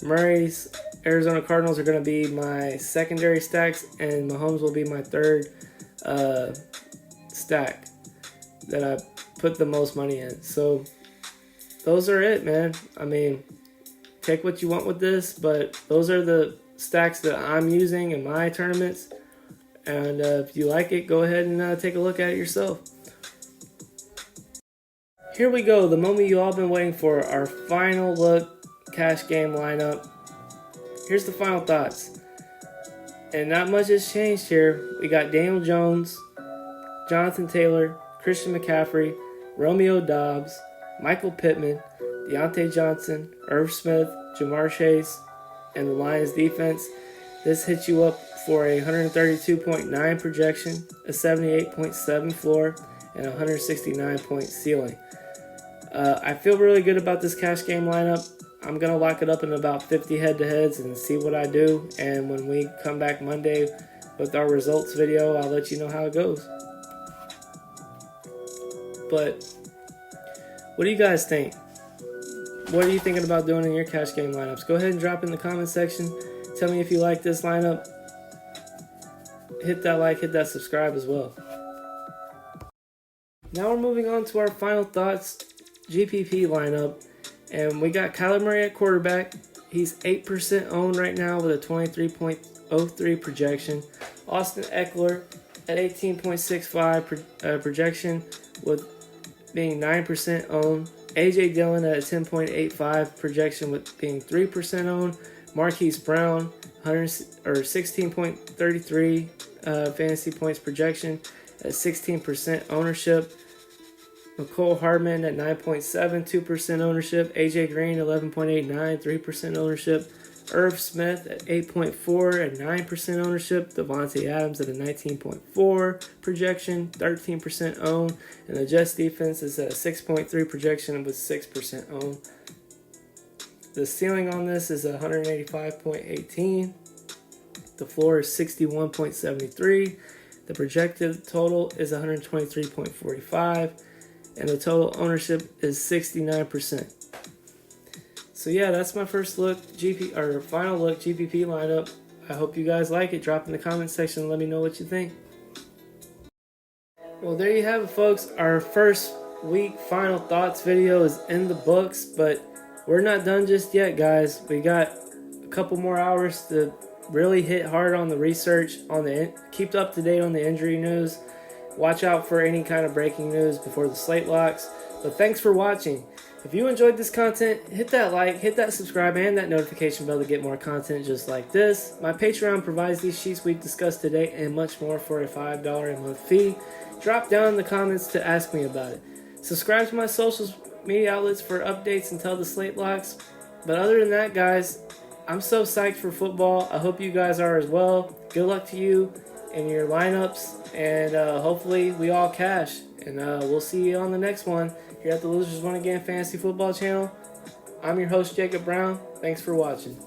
Murray's Arizona Cardinals are going to be my secondary stacks, and Mahomes will be my third stack that I put the most money in. So those are it, man. I mean, take what you want with this, but those are the stacks that I'm using in my tournaments. And if you like it, go ahead and take a look at it yourself. Here we go, the moment you all been waiting for, our final look cash game lineup. Here's the final thoughts. And not much has changed here. We got Daniel Jones, Jonathan Taylor, Christian McCaffrey, Romeo Doubs, Michael Pittman, Deontay Johnson, Irv Smith, Jamar Chase, and the Lions defense. This hits you up for a 132.9 projection, a 78.7 floor, and a 169 point ceiling. I feel really good about this cash game lineup. I'm going to lock it up in about 50 head-to-heads and see what I do. And when we come back Monday with our results video, I'll let you know how it goes. But what do you guys think? What are you thinking about doing in your cash game lineups? Go ahead and drop in the comment section. Tell me if you like this lineup. Hit that like, hit that subscribe as well. Now we're moving on to our final thoughts GPP lineup. And we got Kyler Murray at quarterback. He's 8% owned right now with a 23.03 projection. Austin Eckler at 18.65 projection with being 9% owned. AJ Dillon at a 10.85 projection with being 3% owned. Marquise Brown 16.33 fantasy points projection at 16% ownership. McCole Hardman at 9.72% ownership. AJ Green 11.89, 3% ownership. Irv Smith at 8.4 at 9% ownership. Devontae Adams at a 19.4 projection, 13% owned. And the Jets defense is at a 6.3 projection with 6% owned. The ceiling on this is 185.18. The floor is 61.73. The projected total is 123.45. And the total ownership is 69%. So yeah, that's my first look final look GPP lineup. I hope you guys like it. Drop in the comment section and let me know what you think. Well, there you have it, folks. Our first week final thoughts video is in the books, but we're not done just yet, guys. We got a couple more hours to really hit hard on the research, keep up to date on the injury news. Watch out for any kind of breaking news before the slate locks. But thanks for watching. If you enjoyed this content, hit that like, hit that subscribe, and that notification bell to get more content just like this. My Patreon provides these sheets we've discussed today and much more for a $5 a month fee. Drop down in the comments to ask me about it. Subscribe to my social media outlets for updates until the slate locks. But other than that, guys, I'm so psyched for football. I hope you guys are as well. good luck to you in your lineups, and hopefully we all cash. And we'll see you on the next one here at the Losers Win Again Fantasy Football Channel. I'm your host, Jacob Brown. Thanks for watching.